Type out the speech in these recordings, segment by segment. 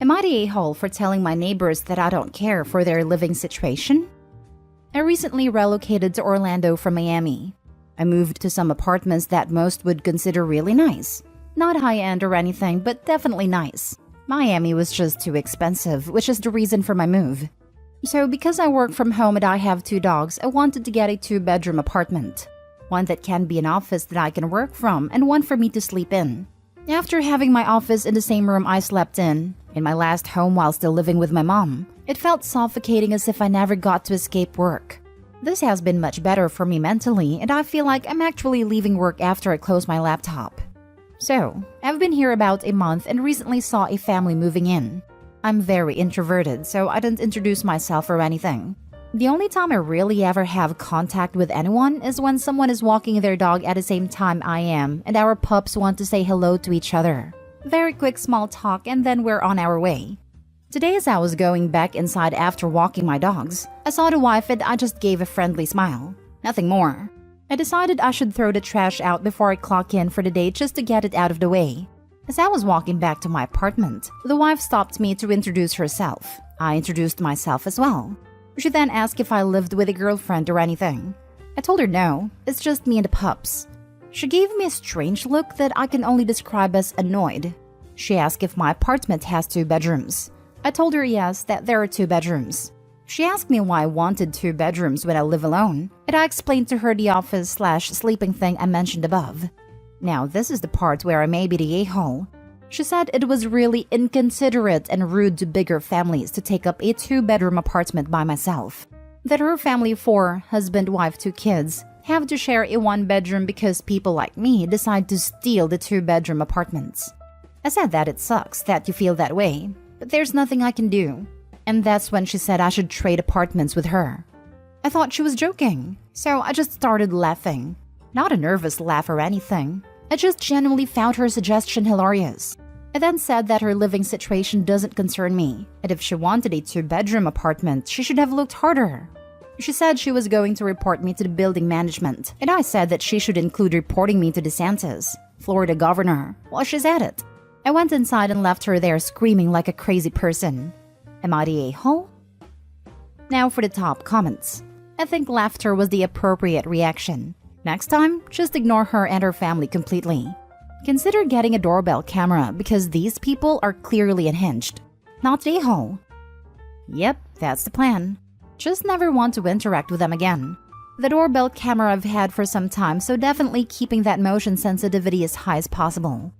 Am I the a-hole for telling my neighbors that I don't care for their living situation? I recently relocated to Orlando from Miami. I moved to some apartments that most would consider really nice. Not high-end or anything, but definitely nice. Miami was just too expensive, which is the reason for my move. So because I work from home and I have 2 dogs, I wanted to get a 2-bedroom apartment. One that can be an office that I can work from and one for me to sleep in. After having my office in the same room I slept in my last home while still living with my mom, it felt suffocating as if I never got to escape work. This has been much better for me mentally, and I feel like I'm actually leaving work after I close my laptop. So, I've been here about a month and recently saw a family moving in. I'm very introverted, so I didn't introduce myself or anything. The only time I really ever have contact with anyone is when someone is walking their dog at the same time I am, and our pups want to say hello to each other. Very quick small talk and then we're on our way. Today as I was going back inside after walking my dogs, I saw the wife and I just gave a friendly smile. Nothing more. I decided I should throw the trash out before I clock in for the day just to get it out of the way. As I was walking back to my apartment, the wife stopped me to introduce herself. I introduced myself as well. She then asked if I lived with a girlfriend or anything. I told her no, it's just me and the pups. She gave me a strange look that I can only describe as annoyed. She asked if my apartment has 2 bedrooms. I told her yes, that there are 2 bedrooms. She asked me why I wanted 2 bedrooms when I live alone, and I explained to her the office/sleeping thing I mentioned above. Now this is the part where I may be the a-hole. She said it was really inconsiderate and rude to bigger families to take up a 2-bedroom apartment by myself. That her family of 4, husband, wife, 2 kids, have to share a 1-bedroom because people like me decide to steal the 2-bedroom apartments. I said that it sucks that you feel that way, but there's nothing I can do. And that's when she said I should trade apartments with her. I thought she was joking, so I just started laughing. Not a nervous laugh or anything. I just genuinely found her suggestion hilarious. I then said that her living situation doesn't concern me, and if she wanted a 2-bedroom apartment, she should have looked harder. She said she was going to report me to the building management, and I said that she should include reporting me to DeSantis, Florida governor, while she's at it. I went inside and left her there screaming like a crazy person. Am I the a-hole? Now for the top comments. I think laughter was the appropriate reaction. Next time, just ignore her and her family completely. Consider getting a doorbell camera because these people are clearly unhinged. Not the a-hole. Yep, that's the plan. Just never want to interact with them again. The doorbell camera I've had for some time, so definitely keeping that motion sensitivity as high as possible.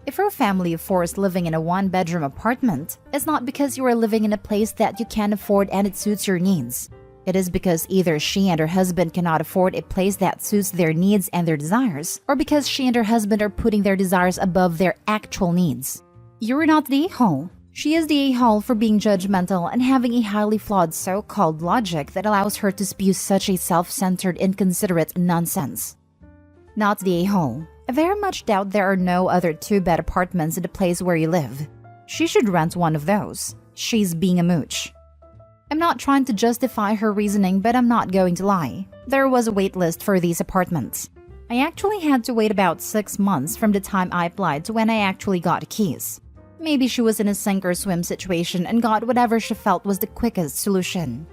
If your family of 4 is living in a 1-bedroom apartment, it's not because you are living in a place that you can't afford and it suits your needs. It is because either she and her husband cannot afford a place that suits their needs and their desires, or because she and her husband are putting their desires above their actual needs. You're not the a-hole. She is the a-hole for being judgmental and having a highly flawed so-called logic that allows her to spew such a self-centered, inconsiderate nonsense. Not the a-hole. I very much doubt there are no other 2-bed apartments in the place where you live. She should rent one of those. She's being a mooch. I'm not trying to justify her reasoning, but I'm not going to lie. There was a wait list for these apartments. I actually had to wait about 6 months from the time I applied to when I actually got keys. Maybe she was in a sink or swim situation and got whatever she felt was the quickest solution.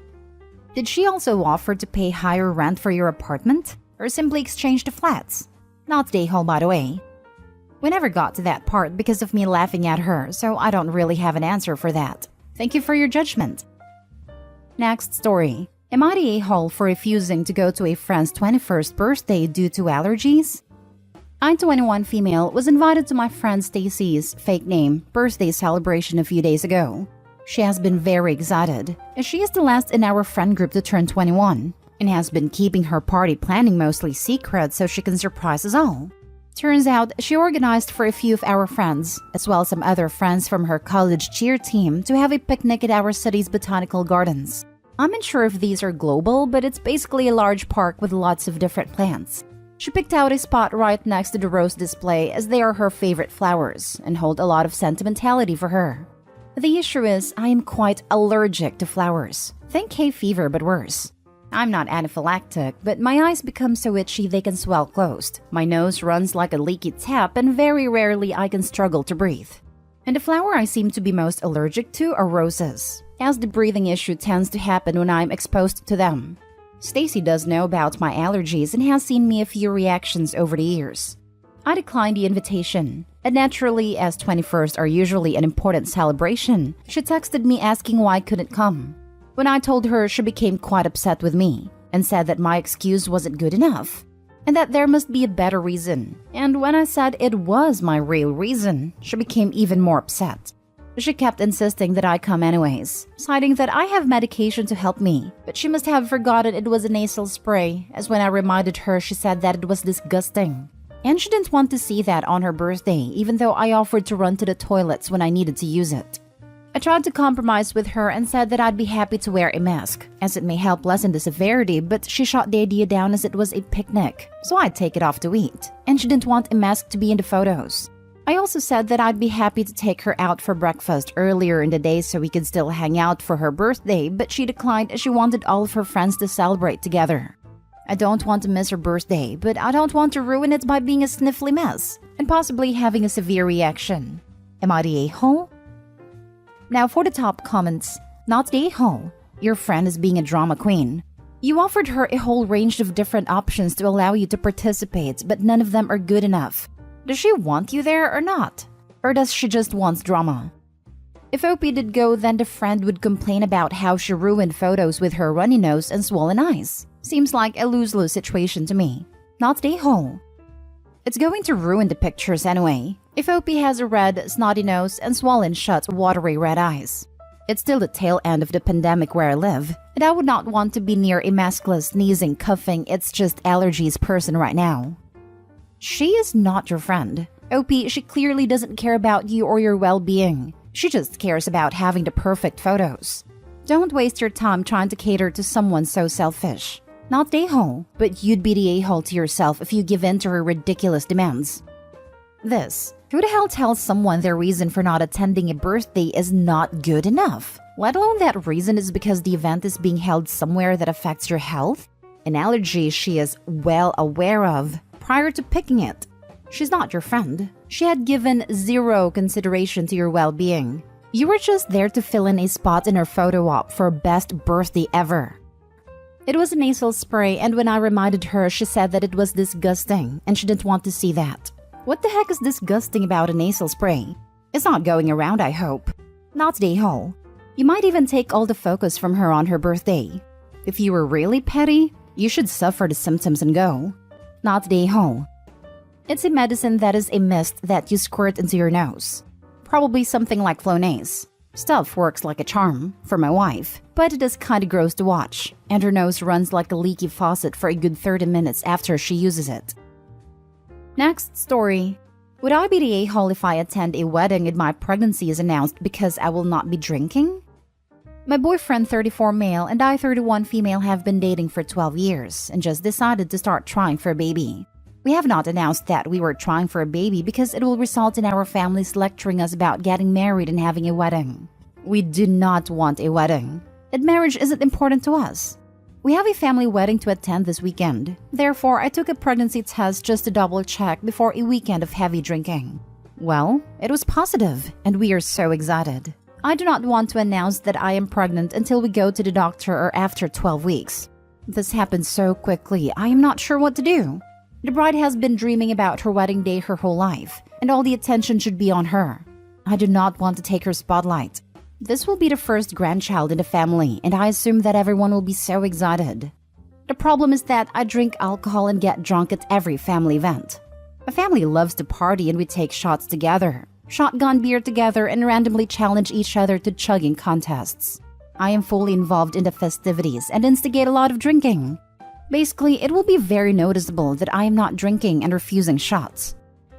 Did she also offer to pay higher rent for your apartment? Or simply exchange the flats? Not the a-hole, by the way. We never got to that part because of me laughing at her, so I don't really have an answer for that. Thank you for your judgment. Next story. Am I the a-hole for refusing to go to a friend's 21st birthday due to allergies? I, 21 female, was invited to my friend Stacy's, fake name, birthday celebration a few days ago. She has been very excited, as she is the last in our friend group to turn 21, and has been keeping her party planning mostly secret so she can surprise us all. Turns out, she organized for a few of our friends, as well as some other friends from her college cheer team, to have a picnic at our city's botanical gardens. I'm not sure if these are global, but it's basically a large park with lots of different plants. She picked out a spot right next to the rose display as they are her favorite flowers and hold a lot of sentimentality for her. The issue is I am quite allergic to flowers. Think hay fever but worse. I'm not anaphylactic, but my eyes become so itchy they can swell closed. My nose runs like a leaky tap and very rarely I can struggle to breathe. And the flower I seem to be most allergic to are roses, as the breathing issue tends to happen when I'm exposed to them. Stacy does know about my allergies and has seen me a few reactions over the years. I declined the invitation, and naturally, as 21st are usually an important celebration, she texted me asking why I couldn't come. When I told her, she became quite upset with me and said that my excuse wasn't good enough and that there must be a better reason. And when I said it was my real reason, she became even more upset. She kept insisting that I come anyways, citing that I have medication to help me, but she must have forgotten it was a nasal spray, as when I reminded her, she said that it was disgusting. And she didn't want to see that on her birthday, even though I offered to run to the toilets when I needed to use it. I tried to compromise with her and said that I'd be happy to wear a mask, as it may help lessen the severity, but she shot the idea down as it was a picnic, so I'd take it off to eat, and she didn't want a mask to be in the photos. I also said that I'd be happy to take her out for breakfast earlier in the day so we could still hang out for her birthday, but she declined as she wanted all of her friends to celebrate together. I don't want to miss her birthday, but I don't want to ruin it by being a sniffly mess and possibly having a severe reaction. Am I the a-hole? Now for the top comments. Not the a-hole. Your friend is being a drama queen. You offered her a whole range of different options to allow you to participate, but none of them are good enough. Does she want you there or not? Or does she just want drama? If Opie did go, then the friend would complain about how she ruined photos with her runny nose and swollen eyes. Seems like a lose-lose situation to me. Not the a-hole. It's going to ruin the pictures anyway. If Opie has a red, snotty nose and swollen shut, watery red eyes. It's still the tail end of the pandemic where I live, and I would not want to be near a maskless, sneezing, coughing, it's just allergies person right now. She is not your friend. Opie, she clearly doesn't care about you or your well-being. She just cares about having the perfect photos. Don't waste your time trying to cater to someone so selfish. Not the a-hole, but you'd be the a-hole to yourself if you give in to her ridiculous demands. This. Who the hell tells someone their reason for not attending a birthday is not good enough? Let alone that reason is because the event is being held somewhere that affects your health? An allergy she is well aware of prior to picking it. She's not your friend. She had given zero consideration to your well-being. You were just there to fill in a spot in her photo op for best birthday ever. It was a nasal spray, and when I reminded her, she said that it was disgusting and she didn't want to see that. What the heck is disgusting about a nasal spray? It's not going around, I hope. Not the a-hole. You might even take all the focus from her on her birthday. If you were really petty, you should suffer the symptoms and go. Not the a-hole. It's a medicine that is a mist that you squirt into your nose. Probably something like Flonase. Stuff works like a charm for my wife, but it is kinda gross to watch, and her nose runs like a leaky faucet for a good 30 minutes after she uses it. Next story. Would I be the a-hole if I attend a wedding and my pregnancy is announced because I will not be drinking? My boyfriend, 34 male, and I, 31 female, have been dating for 12 years and just decided to start trying for a baby. We have not announced that we were trying for a baby because it will result in our families lecturing us about getting married and having a wedding. We do not want a wedding, and marriage isn't important to us. We have a family wedding to attend this weekend. Therefore, I took a pregnancy test just to double check before a weekend of heavy drinking. Well, it was positive, and we are so excited. I do not want to announce that I am pregnant until we go to the doctor or after 12 weeks. This happened so quickly, I am not sure what to do. The bride has been dreaming about her wedding day her whole life, and all the attention should be on her. I do not want to take her spotlight. This will be the first grandchild in the family, and I assume that everyone will be so excited. The problem is that I drink alcohol and get drunk at every family event. My family loves to party and we take shots together, shotgun beer together, and randomly challenge each other to chugging contests. I am fully involved in the festivities and instigate a lot of drinking. Basically, it will be very noticeable that I am not drinking and refusing shots.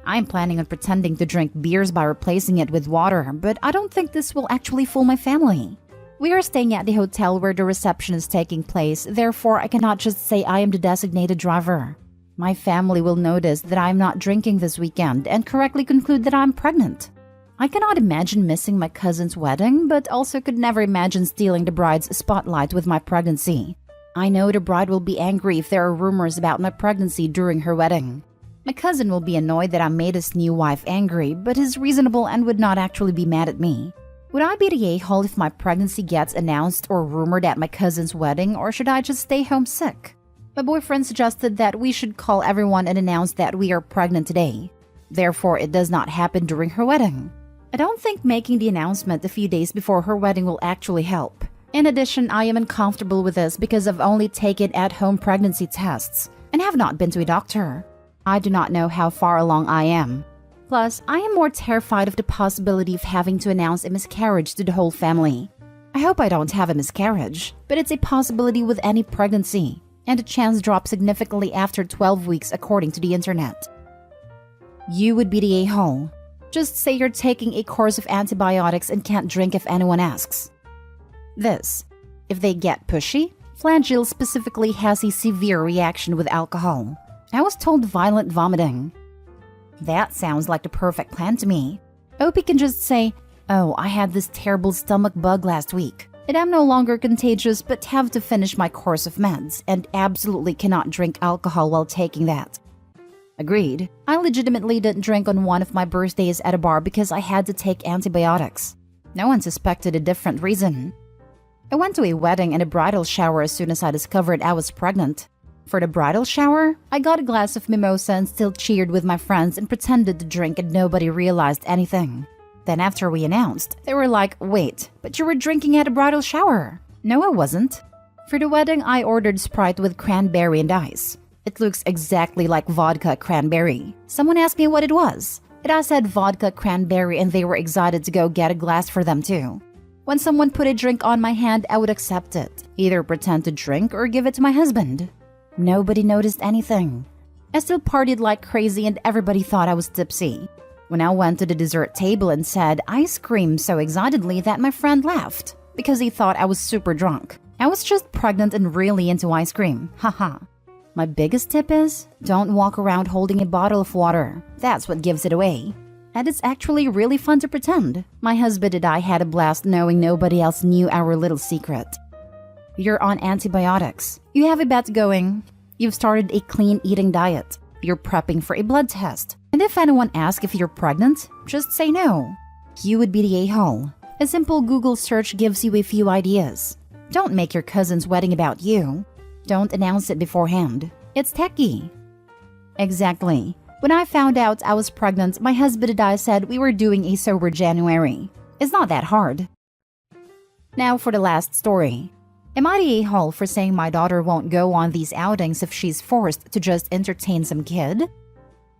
I am planning on pretending to drink beers by replacing it with water, but I don't think this will actually fool my family. We are staying at the hotel where the reception is taking place, therefore I cannot just say I am the designated driver. My family will notice that I am not drinking this weekend and correctly conclude that I am pregnant. I cannot imagine missing my cousin's wedding, but also could never imagine stealing the bride's spotlight with my pregnancy. I know the bride will be angry if there are rumors about my pregnancy during her wedding. My cousin will be annoyed that I made his new wife angry, but he's reasonable and would not actually be mad at me. Would I be the a-hole if my pregnancy gets announced or rumored at my cousin's wedding, or should I just stay home sick? My boyfriend suggested that we should call everyone and announce that we are pregnant today. Therefore, it does not happen during her wedding. I don't think making the announcement a few days before her wedding will actually help. In addition, I am uncomfortable with this because I've only taken at-home pregnancy tests and have not been to a doctor. I do not know how far along I am. Plus, I am more terrified of the possibility of having to announce a miscarriage to the whole family. I hope I don't have a miscarriage, but it's a possibility with any pregnancy, and the chance drops significantly after 12 weeks according to the internet. You would be the a-hole. Just say you're taking a course of antibiotics and can't drink if anyone asks. This. If they get pushy, Flagyl specifically has a severe reaction with alcohol. I was told violent vomiting. That sounds like the perfect plan to me. Opie can just say, "Oh, I had this terrible stomach bug last week, and I'm no longer contagious but have to finish my course of meds and absolutely cannot drink alcohol while taking that." Agreed. I legitimately didn't drink on one of my birthdays at a bar because I had to take antibiotics. No one suspected a different reason. I went to a wedding and a bridal shower as soon as I discovered I was pregnant. For the bridal shower, I got a glass of mimosa and still cheered with my friends and pretended to drink and nobody realized anything. Then after we announced, they were like, "Wait, but you were drinking at a bridal shower." No, I wasn't. For the wedding, I ordered Sprite with cranberry and ice. It looks exactly like vodka cranberry. Someone asked me what it was, and I said vodka cranberry, and they were excited to go get a glass for them too. When someone put a drink on my hand, I would accept it, either pretend to drink or give it to my husband. Nobody noticed anything. I still partied like crazy and everybody thought I was tipsy. When I went to the dessert table and said ice cream so excitedly that my friend laughed because he thought I was super drunk. I was just pregnant and really into ice cream. Haha. My biggest tip is, don't walk around holding a bottle of water. That's what gives it away. And it's actually really fun to pretend. My husband and I had a blast knowing nobody else knew our little secret. You're on antibiotics. You have a bet going. You've started a clean eating diet. You're prepping for a blood test. And if anyone asks if you're pregnant, just say no. You would be the a-hole. A simple Google search gives you a few ideas. Don't make your cousin's wedding about you. Don't announce it beforehand. It's techie. Exactly. When I found out I was pregnant, my husband and I said we were doing a sober January. It's not that hard. Now for the last story. Am I the a-hole for saying my daughter won't go on these outings if she's forced to just entertain some kid?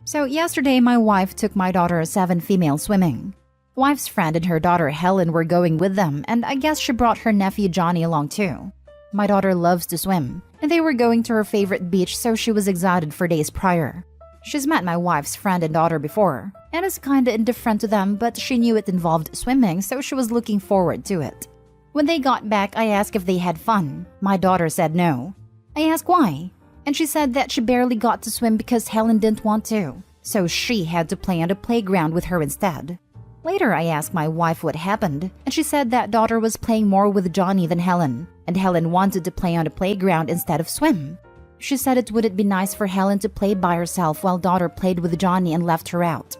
So yesterday, my wife took my daughter 7 female swimming. Wife's friend and her daughter Helen were going with them, and I guess she brought her nephew Johnny along too. My daughter loves to swim, and they were going to her favorite beach, so she was excited for days prior. She's met my wife's friend and daughter before, and is kinda indifferent to them, but she knew it involved swimming, so she was looking forward to it. When they got back, I asked if they had fun. My daughter said no. I asked why, and she said that she barely got to swim because Helen didn't want to, so she had to play on the playground with her instead. Later, I asked my wife what happened, and she said that daughter was playing more with Johnny than Helen, and Helen wanted to play on the playground instead of swim. She said it wouldn't be nice for Helen to play by herself while daughter played with Johnny and left her out.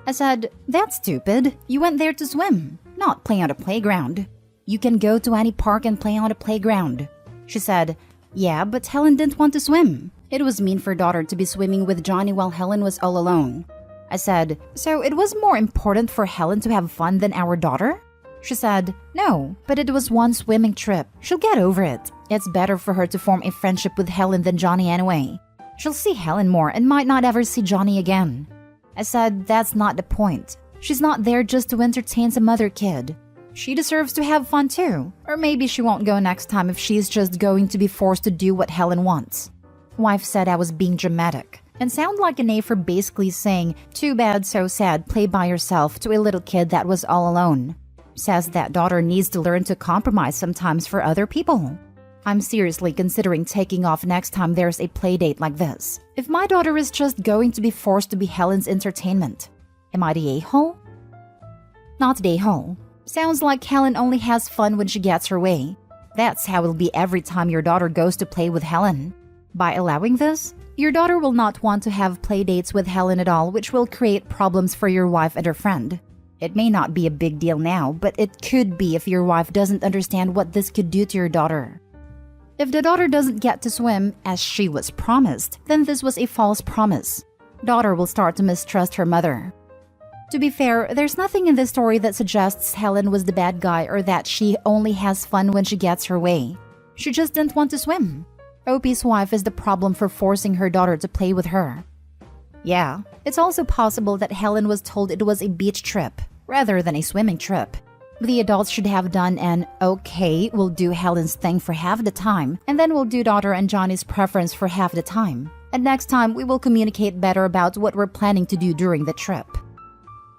I said, "That's stupid. You went there to swim, not play on a playground. You can go to any park and play on a playground." She said, "Yeah, but Helen didn't want to swim. It was mean for daughter to be swimming with Johnny while Helen was all alone." I said, "So it was more important for Helen to have fun than our daughter?" She said, "No, but it was one swimming trip. She'll get over it. It's better for her to form a friendship with Helen than Johnny anyway. She'll see Helen more and might not ever see Johnny again." I said, "That's not the point. She's not there just to entertain some other kid. She deserves to have fun too. Or maybe she won't go next time if she's just going to be forced to do what Helen wants." Wife said I was being dramatic and sound like an A for basically saying, "Too bad, so sad, play by yourself," to a little kid that was all alone. Says that daughter needs to learn to compromise sometimes for other people. I'm seriously considering taking off next time there's a play date like this. If my daughter is just going to be forced to be Helen's entertainment. Am I the a-hole? Not the a-hole. Sounds like Helen only has fun when she gets her way. That's how it'll be every time your daughter goes to play with Helen. By allowing this, Your daughter will not want to have play dates with Helen at all, which will create problems for your wife and her friend. It may not be a big deal now, but it could be if your wife doesn't understand what this could do to your daughter. If the daughter doesn't get to swim as she was promised, then this was a false promise. Daughter will start to mistrust her mother. To be fair, there's nothing in this story that suggests Helen was the bad guy or that she only has fun when she gets her way. She just didn't want to swim. Opie's wife is the problem for forcing her daughter to play with her. Yeah, it's also possible that Helen was told it was a beach trip rather than a swimming trip. The adults should have done an okay, we'll do Helen's thing for half the time, and then we'll do daughter and Johnny's preference for half the time. And next time, we will communicate better about what we're planning to do during the trip.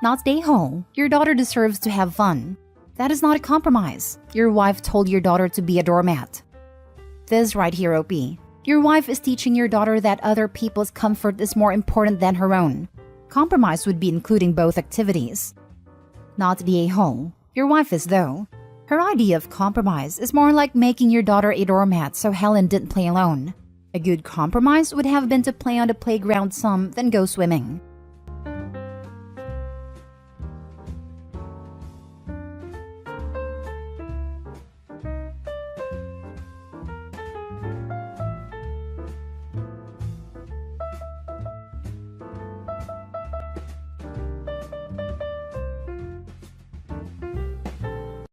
Not stay home. Your daughter deserves to have fun. That is not a compromise. Your wife told your daughter to be a doormat. This right here, OP. Your wife is teaching your daughter that other people's comfort is more important than her own. Compromise would be including both activities. Not the a-hole. Your wife is, though. Her idea of compromise is more like making your daughter a doormat so Helen didn't play alone. A good compromise would have been to play on the playground some, then go swimming.